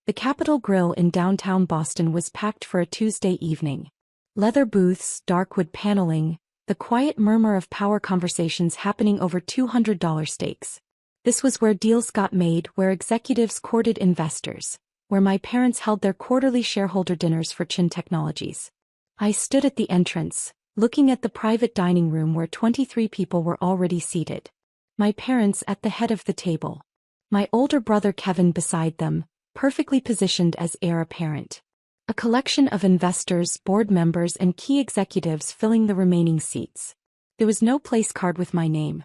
The Capitol Grill in downtown Boston was packed for a Tuesday evening. Leather booths, dark wood paneling, the quiet murmur of power conversations happening over $200 steaks. This was where deals got made, where executives courted investors, where my parents held their quarterly shareholder dinners for Chin Technologies. I stood at the entrance, looking at the private dining room where 23 people were already seated. My parents at the head of the table. My older brother Kevin beside them, perfectly positioned as heir apparent. A collection of investors, board members and key executives filling the remaining seats. There was no place card with my name.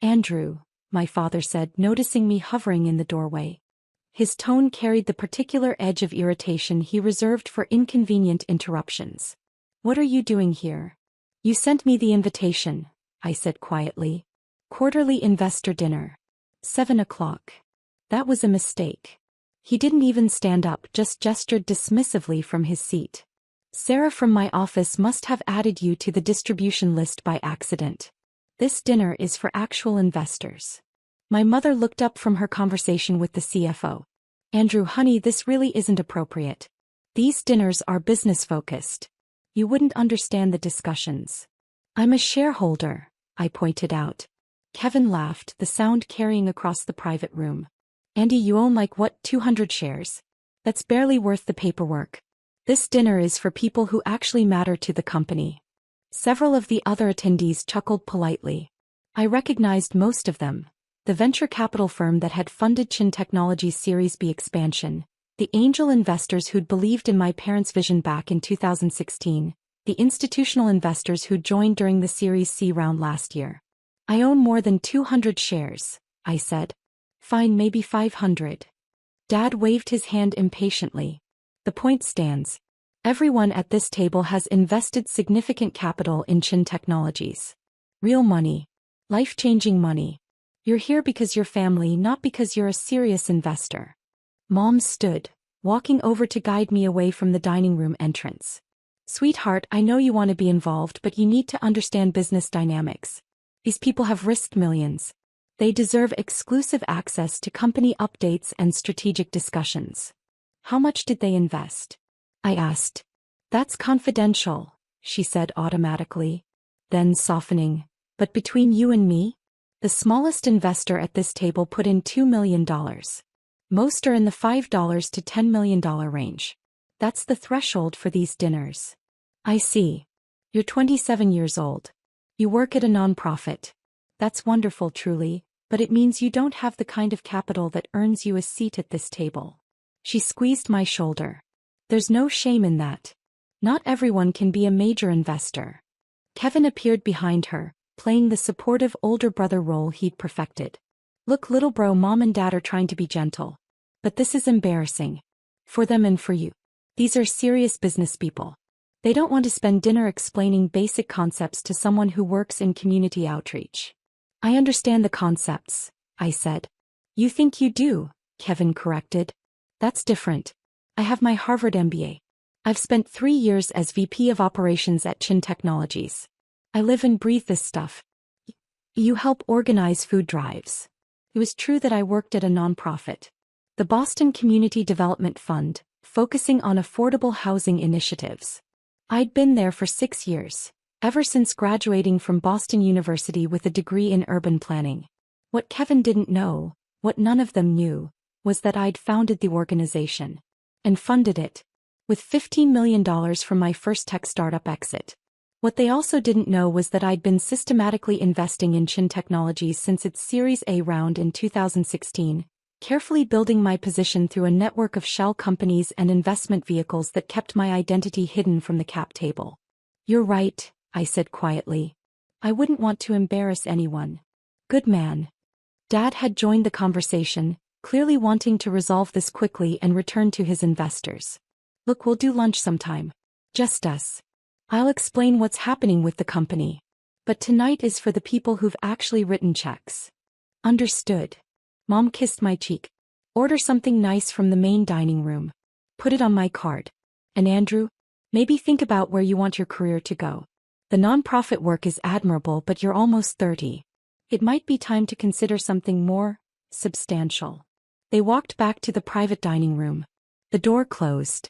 Andrew, my father said, noticing me hovering in the doorway. His tone carried the particular edge of irritation he reserved for inconvenient interruptions. What are you doing here? You sent me the invitation, I said quietly. Quarterly investor dinner. 7 o'clock. That was a mistake. He didn't even stand up, just gestured dismissively from his seat. Sarah from my office must have added you to the distribution list by accident. This dinner is for actual investors. My mother looked up from her conversation with the CFO. Andrew, honey, this really isn't appropriate. These dinners are business-focused. You wouldn't understand the discussions. I'm a shareholder, I pointed out. Kevin laughed, the sound carrying across the private room. Andy, you own like what, 200 shares? That's barely worth the paperwork. This dinner is for people who actually matter to the company. Several of the other attendees chuckled politely. I recognized most of them. The venture capital firm that had funded Chin Technologies' Series B expansion, the angel investors who'd believed in my parents' vision back in 2016, the institutional investors who'd joined during the Series C round last year. I own more than 200 shares, I said. Fine, maybe 500. Dad waved his hand impatiently. The point stands. Everyone at this table has invested significant capital in Chin Technologies. Real money. Life-changing money. You're here because you're family, not because you're a serious investor. Mom stood, walking over to guide me away from the dining room entrance. Sweetheart, I know you want to be involved, but you need to understand business dynamics. These people have risked millions. They deserve exclusive access to company updates and strategic discussions. How much did they invest? I asked. That's confidential, she said automatically. Then softening. But between you and me? The smallest investor at this table put in $2 million. Most are in the $5 to $10 million range. That's the threshold for these dinners. I see. You're 27 years old. You work at a nonprofit. That's wonderful, truly, but it means you don't have the kind of capital that earns you a seat at this table. She squeezed my shoulder. There's no shame in that. Not everyone can be a major investor. Kevin appeared behind her, playing the supportive older brother role he'd perfected. Look, little bro, mom and dad are trying to be gentle. But this is embarrassing. For them and for you. These are serious business people. They don't want to spend dinner explaining basic concepts to someone who works in community outreach. I understand the concepts, I said. You think you do, Kevin corrected. That's different. I have my Harvard MBA. I've spent 3 years as VP of Operations at Chin Technologies. I live and breathe this stuff. You help organize food drives. It was true that I worked at a nonprofit. The Boston Community Development Fund, focusing on affordable housing initiatives. I'd been there for 6 years, ever since graduating from Boston University with a degree in urban planning. What Kevin didn't know, what none of them knew, was that I'd founded the organization. And funded it. With $15 million from my first tech startup exit. What they also didn't know was that I'd been systematically investing in Chin Technologies since its Series A round in 2016, carefully building my position through a network of shell companies and investment vehicles that kept my identity hidden from the cap table. You're right, I said quietly. I wouldn't want to embarrass anyone. Good man. Dad had joined the conversation, clearly wanting to resolve this quickly and return to his investors. Look, we'll do lunch sometime. Just us. I'll explain what's happening with the company. But tonight is for the people who've actually written checks. Understood. Mom kissed my cheek. Order something nice from the main dining room. Put it on my card. And Andrew, maybe think about where you want your career to go. The nonprofit work is admirable, but you're almost 30. It might be time to consider something more substantial. They walked back to the private dining room. The door closed.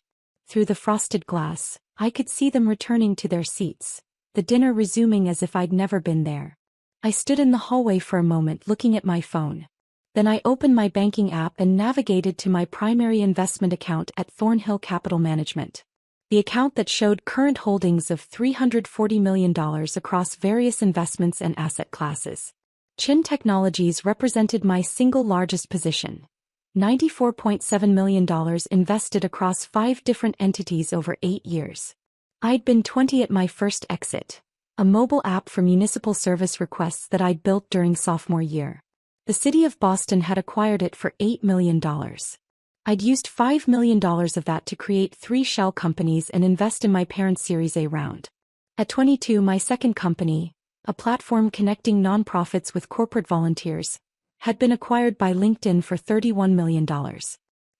Through the frosted glass, I could see them returning to their seats, the dinner resuming as if I'd never been there. I stood in the hallway for a moment looking at my phone. Then I opened my banking app and navigated to my primary investment account at Thornhill Capital Management. The account that showed current holdings of $340 million across various investments and asset classes. Chin Technologies represented my single largest position. $94.7 million invested across 5 different entities over 8 years. I'd been 20 at my first exit, a mobile app for municipal service requests that I'd built during sophomore year. The city of Boston had acquired it for $8 million. I'd used $5 million of that to create 3 shell companies and invest in my parents' Series A round. At 22, my second company, a platform connecting nonprofits with corporate volunteers, had been acquired by LinkedIn for $31 million.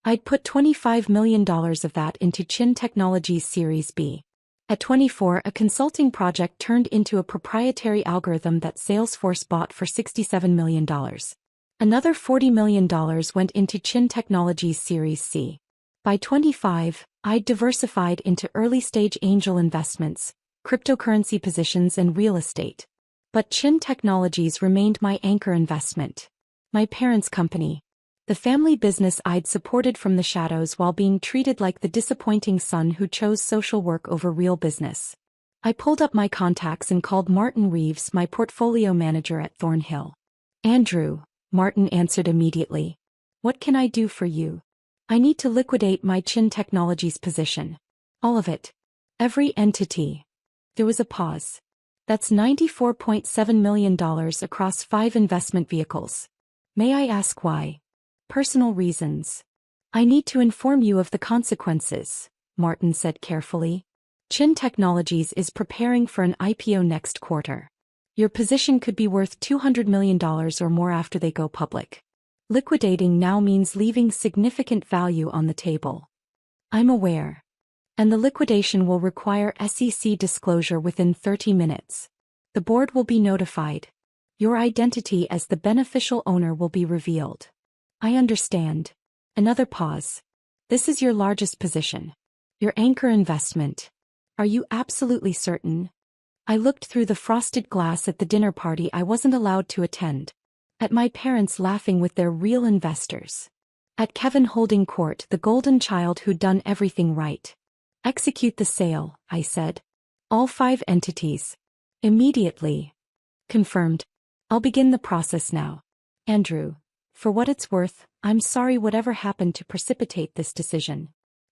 I'd put $25 million of that into Chin Technologies Series B. At 24, a consulting project turned into a proprietary algorithm that Salesforce bought for $67 million. Another $40 million went into Chin Technologies Series C. By 25, I'd diversified into early-stage angel investments, cryptocurrency positions and real estate. But Chin Technologies remained my anchor investment. My parents' company. The family business I'd supported from the shadows while being treated like the disappointing son who chose social work over real business. I pulled up my contacts and called Martin Reeves, my portfolio manager at Thornhill. Andrew, Martin answered immediately. What can I do for you? I need to liquidate my Chin Technologies position. All of it. Every entity. There was a pause. That's $94.7 million across 5 investment vehicles. May I ask why? Personal reasons. I need to inform you of the consequences, Martin said carefully. Chin Technologies is preparing for an IPO next quarter. Your position could be worth $200 million or more after they go public. Liquidating now means leaving significant value on the table. I'm aware. And the liquidation will require SEC disclosure within 30 minutes. The board will be notified. Your identity as the beneficial owner will be revealed. I understand. Another pause. This is your largest position. Your anchor investment. Are you absolutely certain? I looked through the frosted glass at the dinner party I wasn't allowed to attend. At my parents laughing with their real investors. At Kevin holding court, the golden child who'd done everything right. Execute the sale, I said. All 5 entities. Immediately. Confirmed. I'll begin the process now. Andrew. For what it's worth, I'm sorry whatever happened to precipitate this decision.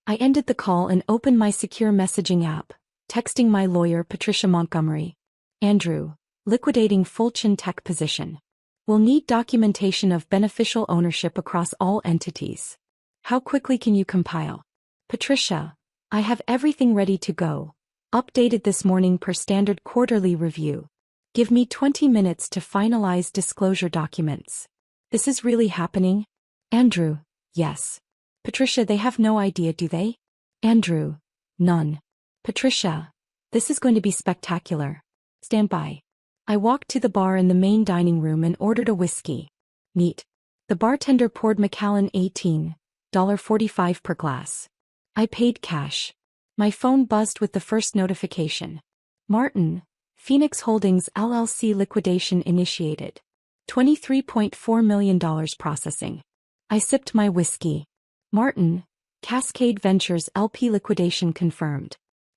I ended the call and opened my secure messaging app, texting my lawyer Patricia Montgomery. Andrew, liquidating full Chin Tech position. We'll need documentation of beneficial ownership across all entities. How quickly can you compile? Patricia, I have everything ready to go. Updated this morning per standard quarterly review. Give me 20 minutes to finalize disclosure documents. This is really happening? Andrew, yes. Patricia, they have no idea, do they? Andrew, none. Patricia, this is going to be spectacular. Stand by. I walked to the bar in the main dining room and ordered a whiskey. Neat. The bartender poured Macallan $18.45 per glass. I paid cash. My phone buzzed with the first notification. Martin, Phoenix Holdings LLC liquidation initiated. $23.4 million processing. I sipped my whiskey. Martin, Cascade Ventures LP liquidation confirmed.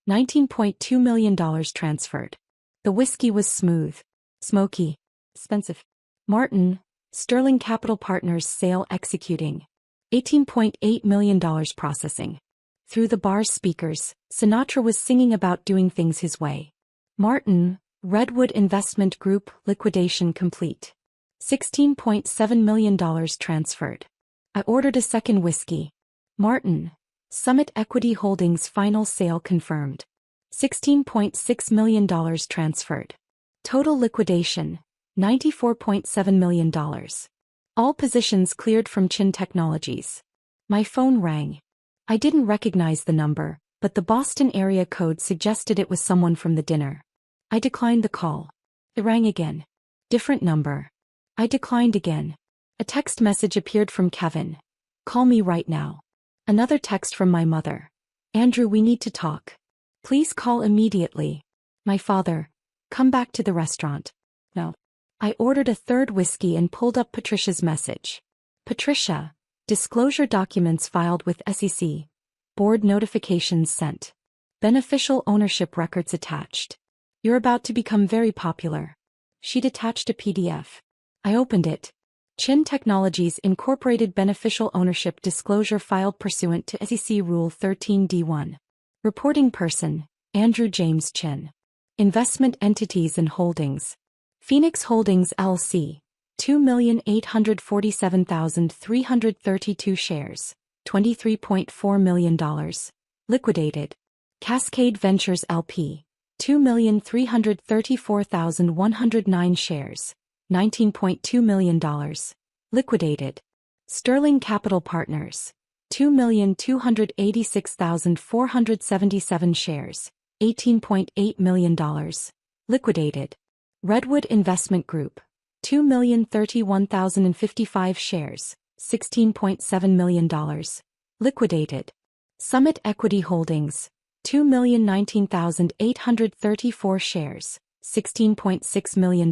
$19.2 million transferred. The whiskey was smooth, smoky, expensive. Martin, Sterling Capital Partners sale executing. $18.8 million processing. Through the bar's speakers, Sinatra was singing about doing things his way. Martin, Redwood Investment Group liquidation complete. $16.7 million transferred. I ordered a second whiskey. Martin, Summit Equity Holdings final sale confirmed. $16.6 million transferred. Total liquidation, $94.7 million. All positions cleared from Chin Technologies. My phone rang. I didn't recognize the number, but the Boston area code suggested it was someone from the dinner. I declined the call. It rang again. Different number. I declined again. A text message appeared from Kevin. Call me right now. Another text from my mother. Andrew, we need to talk. Please call immediately. My father. Come back to the restaurant. No. I ordered a third whiskey and pulled up Patricia's message. Patricia. Disclosure documents filed with SEC. Board notifications sent. Beneficial ownership records attached. You're about to become very popular. She'd attached a PDF. I opened it. Chin Technologies Incorporated Beneficial Ownership Disclosure filed pursuant to SEC Rule 13D1. Reporting person, Andrew James Chin. Investment entities and holdings. Phoenix Holdings LC, 2,847,332 shares, $23.4 million. Liquidated. Cascade Ventures LP, 2,334,109 shares, $19.2 million. Liquidated. Sterling Capital Partners, 2,286,477 shares, $18.8 million. Liquidated. Redwood Investment Group, 2,031,055 shares, $16.7 million. Liquidated. Summit Equity Holdings, 2,019,834 shares, $16.6 million.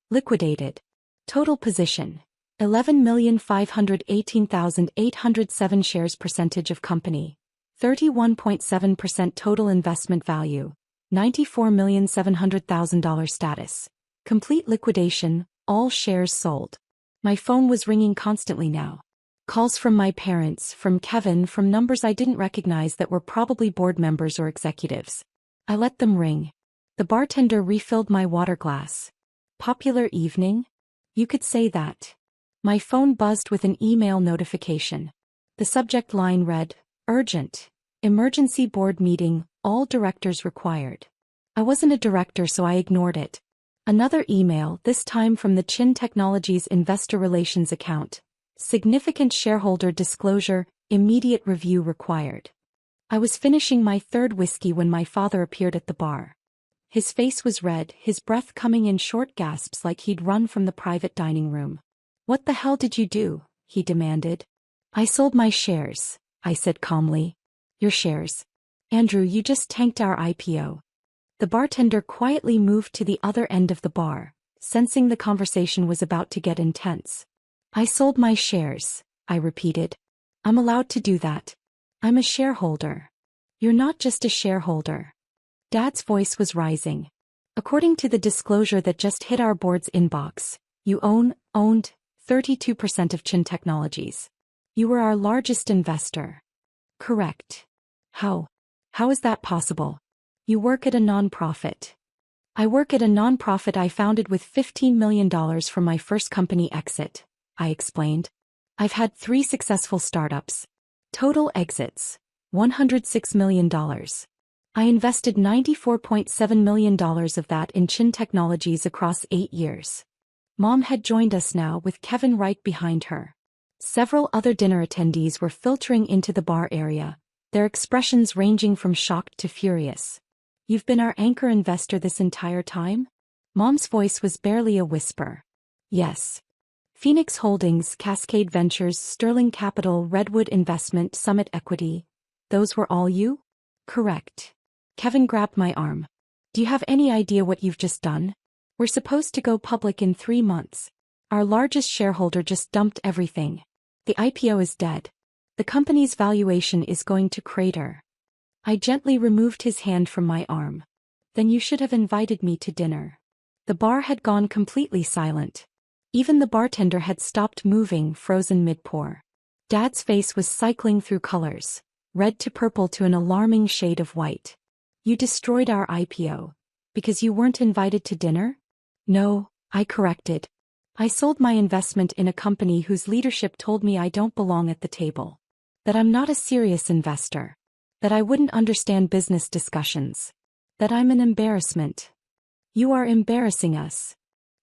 Liquidated. Total position, 11,518,807 shares. Percentage of company, 31.7%. Total investment value, $94,700,000. Status, complete liquidation, all shares sold. My phone was ringing constantly now. Calls from my parents, from Kevin, from numbers I didn't recognize that were probably board members or executives. I let them ring. The bartender refilled my water glass. Popular evening? You could say that. My phone buzzed with an email notification. The subject line read, Urgent. Emergency board meeting, all directors required. I wasn't a director, so I ignored it. Another email, this time from the Chin Technologies Investor Relations account. Significant shareholder disclosure, immediate review required. I was finishing my third whiskey when my father appeared at the bar. His face was red, his breath coming in short gasps like he'd run from the private dining room. What the hell did you do? He demanded. I sold my shares, I said calmly. Your shares? Andrew, you just tanked our IPO. The bartender quietly moved to the other end of the bar, sensing the conversation was about to get intense. I sold my shares, I repeated. I'm allowed to do that. I'm a shareholder. You're not just a shareholder. Dad's voice was rising. According to the disclosure that just hit our board's inbox, you owned 32% of Chin Technologies. You were our largest investor. Correct. How is that possible? You work at a nonprofit. I work at a nonprofit I founded with $15 million from my first company exit, I explained. I've had 3 successful startups. Total exits, $106 million. I invested $94.7 million of that in Chin Technologies across 8 years. Mom had joined us now with Kevin right behind her. Several other dinner attendees were filtering into the bar area, their expressions ranging from shocked to furious. You've been our anchor investor this entire time? Mom's voice was barely a whisper. Yes. Phoenix Holdings, Cascade Ventures, Sterling Capital, Redwood Investment, Summit Equity. Those were all you? Correct. Kevin grabbed my arm. Do you have any idea what you've just done? We're supposed to go public in 3 months. Our largest shareholder just dumped everything. The IPO is dead. The company's valuation is going to crater. I gently removed his hand from my arm. Then you should have invited me to dinner. The bar had gone completely silent. Even the bartender had stopped moving, frozen mid-pour. Dad's face was cycling through colors, red to purple to an alarming shade of white. You destroyed our IPO. Because you weren't invited to dinner? No, I corrected. I sold my investment in a company whose leadership told me I don't belong at the table. That I'm not a serious investor. That I wouldn't understand business discussions. That I'm an embarrassment. You are embarrassing us.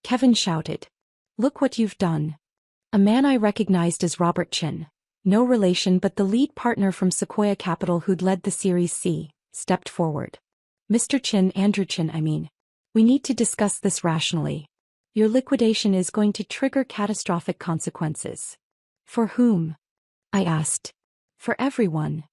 Kevin shouted. Look what you've done. A man I recognized as Robert Chin, no relation but the lead partner from Sequoia Capital who'd led the Series C, stepped forward. Mr. Chin, Andrew Chin, I mean. We need to discuss this rationally. Your liquidation is going to trigger catastrophic consequences. For whom? I asked. For everyone.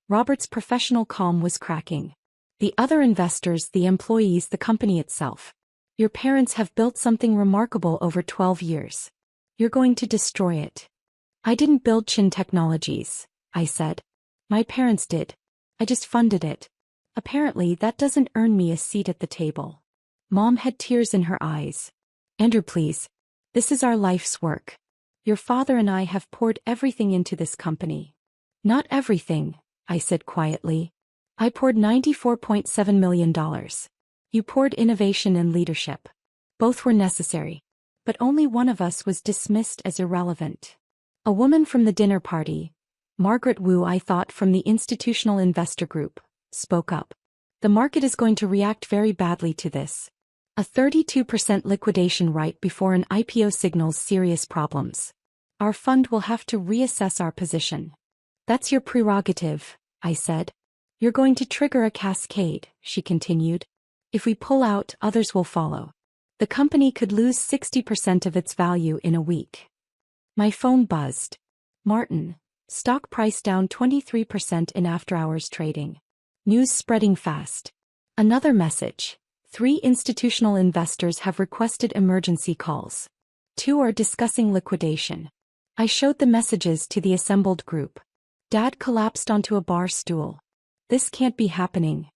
Robert's professional calm was cracking. The other investors, the employees, the company itself. Your parents have built something remarkable over 12 years. You're going to destroy it. I didn't build Chin Technologies, I said. My parents did. I just funded it. Apparently that doesn't earn me a seat at the table. Mom had tears in her eyes. Andrew, please. This is our life's work. Your father and I have poured everything into this company. Not everything, I said quietly. I poured $94.7 million. You poured innovation and leadership. Both were necessary. But only one of us was dismissed as irrelevant. A woman from the dinner party, Margaret Wu, I thought from the Institutional Investor Group, spoke up. The market is going to react very badly to this. A 32% liquidation right before an IPO signals serious problems. Our fund will have to reassess our position. That's your prerogative, I said. You're going to trigger a cascade, she continued. If we pull out, others will follow. The company could lose 60% of its value in a week. My phone buzzed. Martin, stock price down 23% in after-hours trading. News spreading fast. Another message. 3 institutional investors have requested emergency calls. 2 are discussing liquidation. I showed the messages to the assembled group. Dad collapsed onto a bar stool. This can't be happening.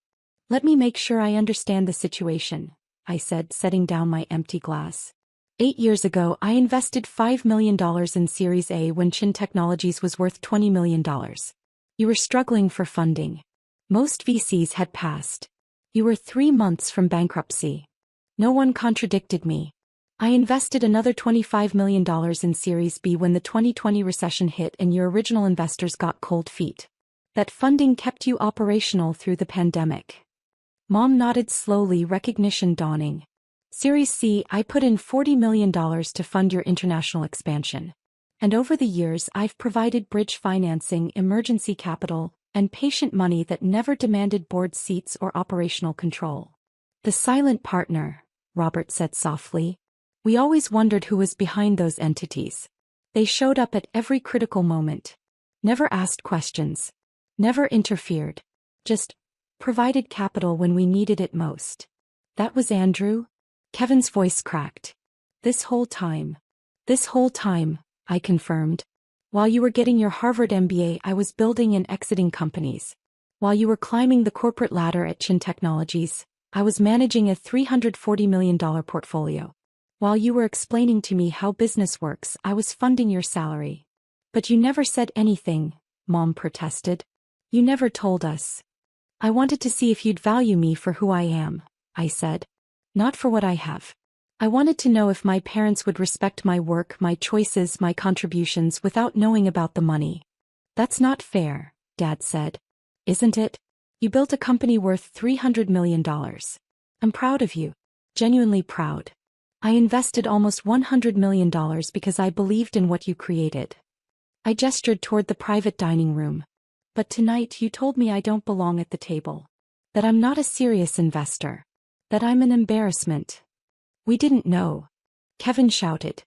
Let me make sure I understand the situation, I said, setting down my empty glass. 8 years ago, I invested $5 million in Series A when Chin Technologies was worth $20 million. You were struggling for funding. Most VCs had passed. You were 3 months from bankruptcy. No one contradicted me. I invested another $25 million in Series B when the 2020 recession hit and your original investors got cold feet. That funding kept you operational through the pandemic. Mom nodded slowly, recognition dawning. Series C, I put in $40 million to fund your international expansion. And over the years I've provided bridge financing, emergency capital, and patient money that never demanded board seats or operational control. The silent partner, Robert said softly. We always wondered who was behind those entities. They showed up at every critical moment. Never asked questions. Never interfered. Just provided capital when we needed it most. That was Andrew? Kevin's voice cracked. This whole time, I confirmed. While you were getting your Harvard MBA, I was building and exiting companies. While you were climbing the corporate ladder at Chin Technologies, I was managing a $340 million portfolio. While you were explaining to me how business works, I was funding your salary. But you never said anything, Mom protested. You never told us. I wanted to see if you'd value me for who I am, I said. Not for what I have. I wanted to know if my parents would respect my work, my choices, my contributions without knowing about the money. That's not fair, Dad said. Isn't it? You built a company worth $300 million. I'm proud of you. Genuinely proud. I invested almost $100 million because I believed in what you created. I gestured toward the private dining room. But tonight you told me I don't belong at the table. That I'm not a serious investor. That I'm an embarrassment. We didn't know. Kevin shouted.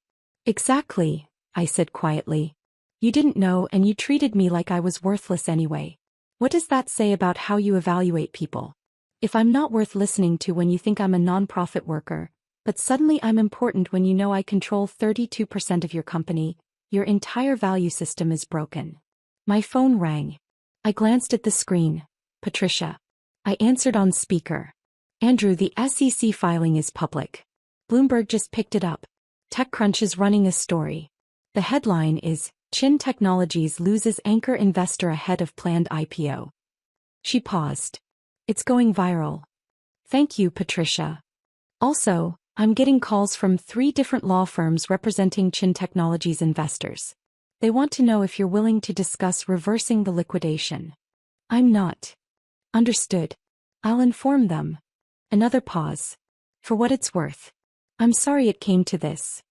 Exactly, I said quietly. You didn't know and you treated me like I was worthless anyway. What does that say about how you evaluate people? If I'm not worth listening to when you think I'm a non-profit worker, but suddenly I'm important when you know I control 32% of your company, your entire value system is broken. My phone rang. I glanced at the screen. Patricia. I answered on speaker. Andrew, the SEC filing is public. Bloomberg just picked it up. TechCrunch is running a story. The headline is, Chin Technologies loses anchor investor ahead of planned IPO. She paused. It's going viral. Thank you, Patricia. Also, I'm getting calls from 3 different law firms representing Chin Technologies investors. They want to know if you're willing to discuss reversing the liquidation. I'm not. Understood. I'll inform them. Another pause. For what it's worth. I'm sorry it came to this.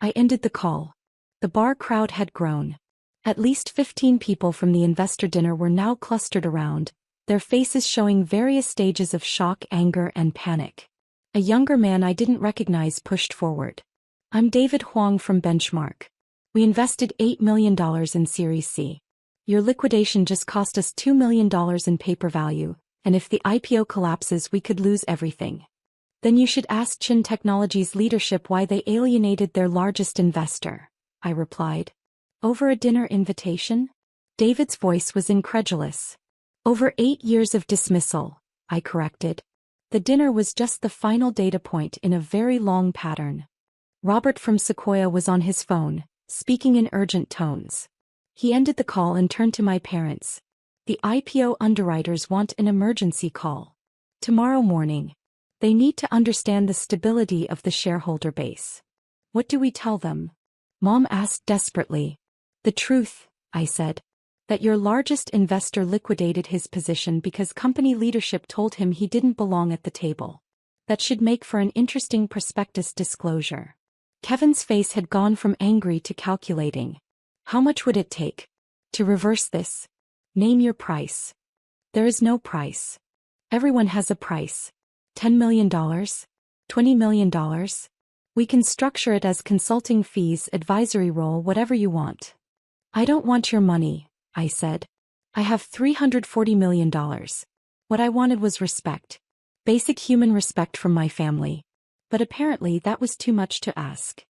I ended the call. The bar crowd had grown. At least 15 people from the investor dinner were now clustered around, their faces showing various stages of shock, anger, and panic. A younger man I didn't recognize pushed forward. I'm David Huang from Benchmark. We invested $8 million in Series C. Your liquidation just cost us $2 million in paper value, and if the IPO collapses we could lose everything. Then you should ask Chin Technologies leadership why they alienated their largest investor, I replied. Over a dinner invitation? David's voice was incredulous. Over 8 years of dismissal, I corrected. The dinner was just the final data point in a very long pattern. Robert from Sequoia was on his phone, speaking in urgent tones. He ended the call and turned to my parents. The IPO underwriters want an emergency call. Tomorrow morning. They need to understand the stability of the shareholder base. What do we tell them? Mom asked desperately. The truth, I said. That your largest investor liquidated his position because company leadership told him he didn't belong at the table. That should make for an interesting prospectus disclosure. Kevin's face had gone from angry to calculating. How much would it take to reverse this? Name your price. There is no price. Everyone has a price. $10 million? $20 million? We can structure it as consulting fees, advisory role, whatever you want. I don't want your money, I said. I have $340 million. What I wanted was respect. Basic human respect from my family. But apparently that was too much to ask.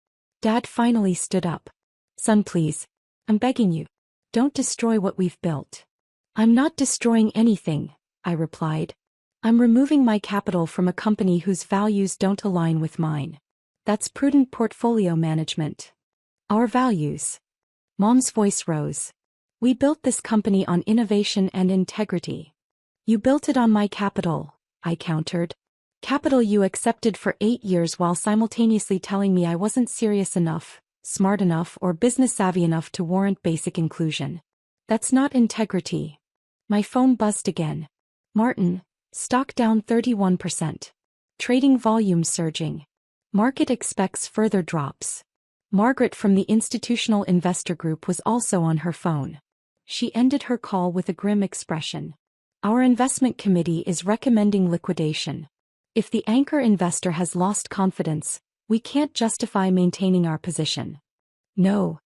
Dad finally stood up. Son, please. I'm begging you. Don't destroy what we've built. I'm not destroying anything, I replied. I'm removing my capital from a company whose values don't align with mine. That's prudent portfolio management. Our values. Mom's voice rose. We built this company on innovation and integrity. You built it on my capital, I countered. Capital you accepted for 8 years while simultaneously telling me I wasn't serious enough, smart enough, or business savvy enough to warrant basic inclusion. That's not integrity. My phone buzzed again. Martin, stock down 31%. Trading volume surging. Market expects further drops. Margaret from the Institutional Investor Group was also on her phone. She ended her call with a grim expression. Our investment committee is recommending liquidation. If the anchor investor has lost confidence, we can't justify maintaining our position. No.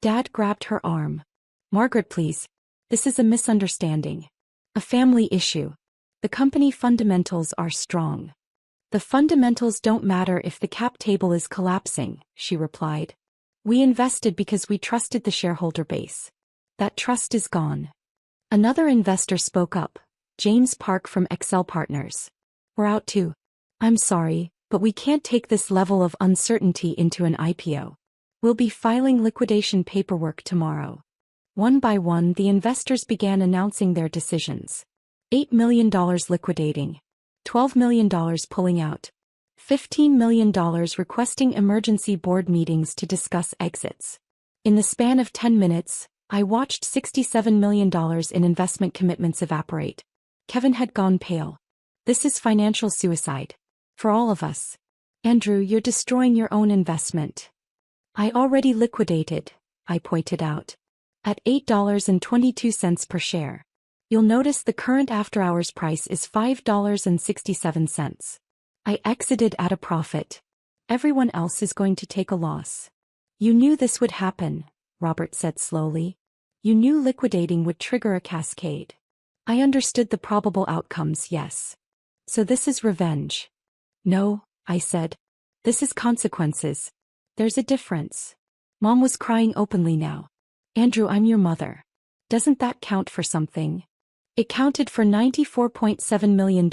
Dad grabbed her arm. Margaret, please. This is a misunderstanding. A family issue. The company fundamentals are strong. The fundamentals don't matter if the cap table is collapsing, she replied. We invested because we trusted the shareholder base. That trust is gone. Another investor spoke up, James Park from Excel Partners. We're out too. I'm sorry, but we can't take this level of uncertainty into an IPO. We'll be filing liquidation paperwork tomorrow. One by one, the investors began announcing their decisions. $8 million liquidating. $12 million pulling out. $15 million requesting emergency board meetings to discuss exits. In the span of 10 minutes, I watched $67 million in investment commitments evaporate. Kevin had gone pale. This is financial suicide. For all of us. Andrew, you're destroying your own investment. I already liquidated, I pointed out. At $8.22 per share. You'll notice the current after-hours price is $5.67. I exited at a profit. Everyone else is going to take a loss. You knew this would happen, Robert said slowly. You knew liquidating would trigger a cascade. I understood the probable outcomes, yes. So this is revenge. No, I said. This is consequences. There's a difference. Mom was crying openly now. Andrew, I'm your mother. Doesn't that count for something? It counted for $94.7 million,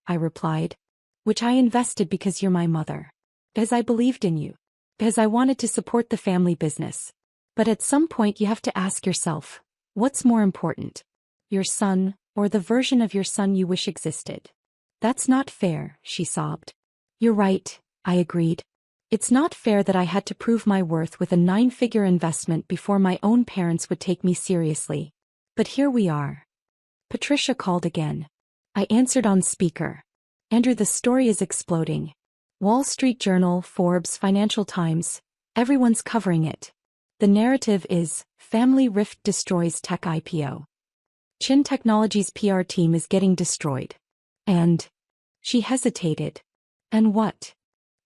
I replied. Which I invested because you're my mother. Because I believed in you. Because I wanted to support the family business. But at some point you have to ask yourself, what's more important? Your son, or the version of your son you wish existed? That's not fair, she sobbed. You're right, I agreed. It's not fair that I had to prove my worth with a 9-figure investment before my own parents would take me seriously. But here we are. Patricia called again. I answered on speaker. Andrew, the story is exploding. Wall Street Journal, Forbes, Financial Times, everyone's covering it. The narrative is, family rift destroys tech IPO. Chin Technologies' PR team is getting destroyed. And? She hesitated. And what?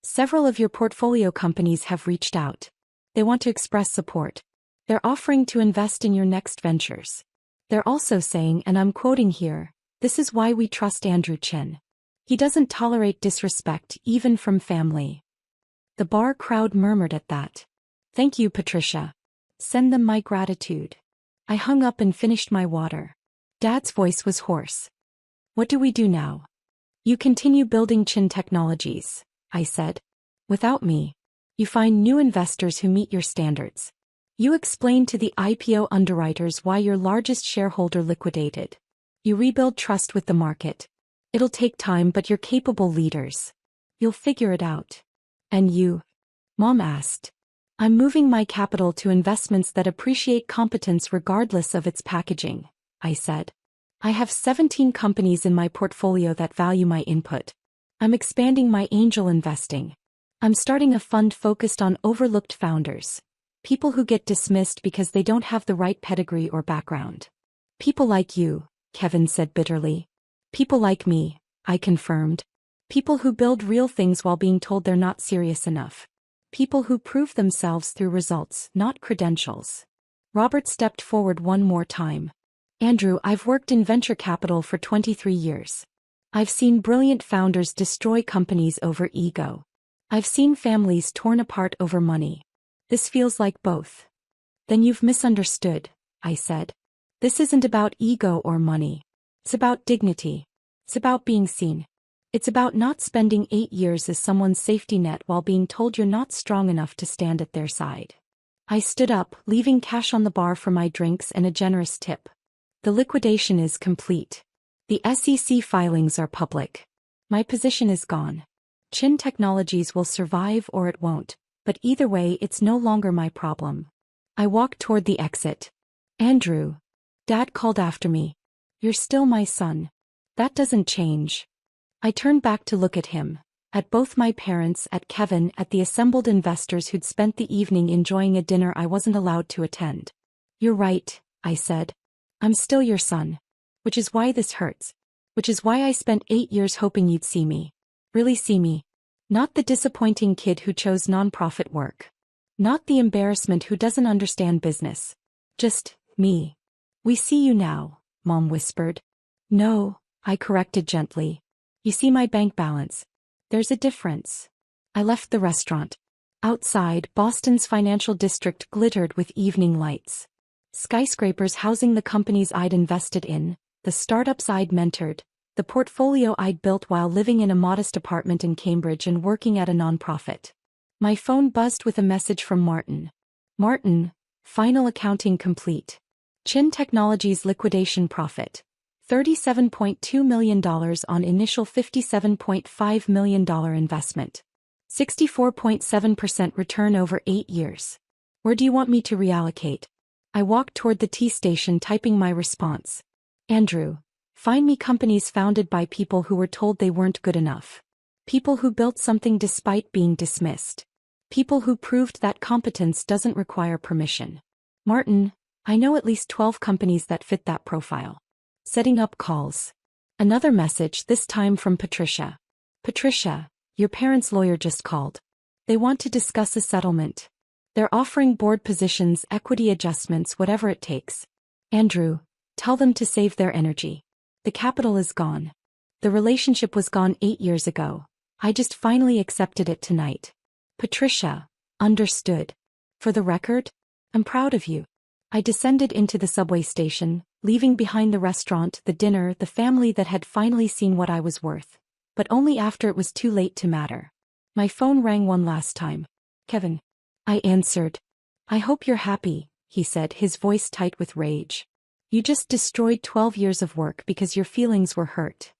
Several of your portfolio companies have reached out. They want to express support. They're offering to invest in your next ventures. They're also saying, and I'm quoting here, "This is why we trust Andrew Chin. He doesn't tolerate disrespect, even from family." The bar crowd murmured at that. "Thank you, Patricia. Send them my gratitude." I hung up and finished my water. Dad's voice was hoarse. "What do we do now?" "You continue building Chin Technologies," I said. "Without me. You find new investors who meet your standards. You explain to the IPO underwriters why your largest shareholder liquidated. You rebuild trust with the market. It'll take time, but you're capable leaders. You'll figure it out." "And you?" Mom asked. "I'm moving my capital to investments that appreciate competence regardless of its packaging," I said. "I have 17 companies in my portfolio that value my input. I'm expanding my angel investing. I'm starting a fund focused on overlooked founders. People who get dismissed because they don't have the right pedigree or background." "People like you," Kevin said bitterly. "People like me," I confirmed. "People who build real things while being told they're not serious enough. People who prove themselves through results, not credentials." Robert stepped forward one more time. "Andrew, I've worked in venture capital for 23 years. I've seen brilliant founders destroy companies over ego. I've seen families torn apart over money. This feels like both." "Then you've misunderstood," I said. "This isn't about ego or money. It's about dignity. It's about being seen. It's about not spending 8 years as someone's safety net while being told you're not strong enough to stand at their side." I stood up, leaving cash on the bar for my drinks and a generous tip. "The liquidation is complete. The SEC filings are public. My position is gone. Chin Technologies will survive or it won't, but either way it's no longer my problem." I walked toward the exit. "Andrew." Dad called after me. "You're still my son. That doesn't change." I turned back to look at him, at both my parents, at Kevin, at the assembled investors who'd spent the evening enjoying a dinner I wasn't allowed to attend. "You're right," I said. "I'm still your son. Which is why this hurts. Which is why I spent 8 years hoping you'd see me. Really see me. Not the disappointing kid who chose nonprofit work. Not the embarrassment who doesn't understand business. Just me." "We see you now," Mom whispered. "No," I corrected gently. "You see my bank balance. There's a difference." I left the restaurant. Outside, Boston's financial district glittered with evening lights. Skyscrapers housing the companies I'd invested in, the startups I'd mentored, the portfolio I'd built while living in a modest apartment in Cambridge and working at a nonprofit. My phone buzzed with a message from Martin. "Martin, final accounting complete. Chin Technologies liquidation profit. $37.2 million on initial $57.5 million investment. 64.7% return over 8 years. Where do you want me to reallocate?" I walked toward the T station typing my response. "Andrew, find me companies founded by people who were told they weren't good enough. People who built something despite being dismissed. People who proved that competence doesn't require permission. Martin, I know at least 12 companies that fit that profile." Setting up calls. Another message, this time from Patricia. "Patricia, your parents' lawyer just called. They want to discuss a settlement. They're offering board positions, equity adjustments, whatever it takes. Andrew, tell them to save their energy. The capital is gone. The relationship was gone 8 years ago. I just finally accepted it tonight." Patricia, understood. "For the record, I'm proud of you." I descended into the subway station, leaving behind the restaurant, the dinner, the family that had finally seen what I was worth. But only after it was too late to matter. My phone rang one last time. "Kevin." I answered. "I hope you're happy," he said, his voice tight with rage. "You just destroyed 12 years of work because your feelings were hurt."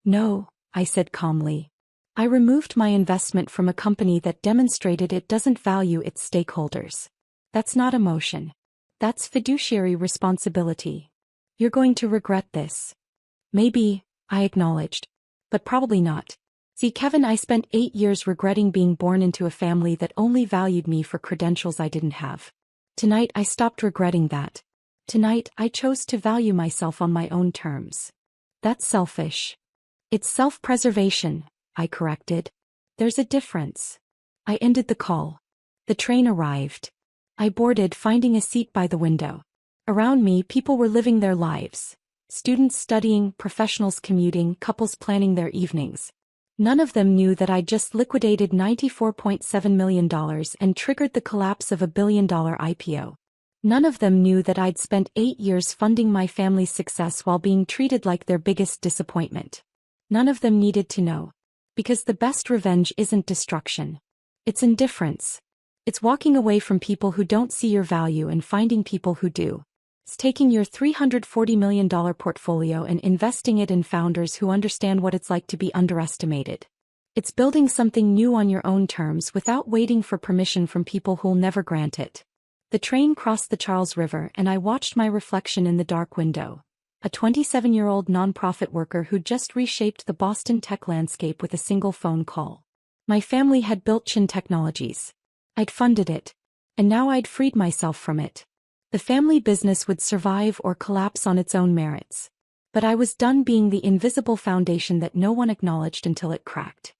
"No," I said calmly. "I removed my investment from a company that demonstrated it doesn't value its stakeholders. That's not emotion. That's fiduciary responsibility. You're going to regret this." "Maybe," I acknowledged. "But probably not. See, Kevin, I spent 8 years regretting being born into a family that only valued me for credentials I didn't have. Tonight I stopped regretting that. Tonight I chose to value myself on my own terms. That's selfish." "It's self-preservation," I corrected. "There's a difference." I ended the call. The train arrived. I boarded, finding a seat by the window. Around me, people were living their lives. Students studying, professionals commuting, couples planning their evenings. None of them knew that I'd just liquidated $94.7 million and triggered the collapse of a billion-dollar IPO. None of them knew that I'd spent 8 years funding my family's success while being treated like their biggest disappointment. None of them needed to know. Because the best revenge isn't destruction. It's indifference. It's walking away from people who don't see your value and finding people who do. It's taking your $340 million portfolio and investing it in founders who understand what it's like to be underestimated. It's building something new on your own terms without waiting for permission from people who'll never grant it. The train crossed the Charles River and I watched my reflection in the dark window. A 27-year-old nonprofit worker who'd just reshaped the Boston tech landscape with a single phone call. My family had built Chin Technologies. I'd funded it. And now I'd freed myself from it. The family business would survive or collapse on its own merits. But I was done being the invisible foundation that no one acknowledged until it cracked.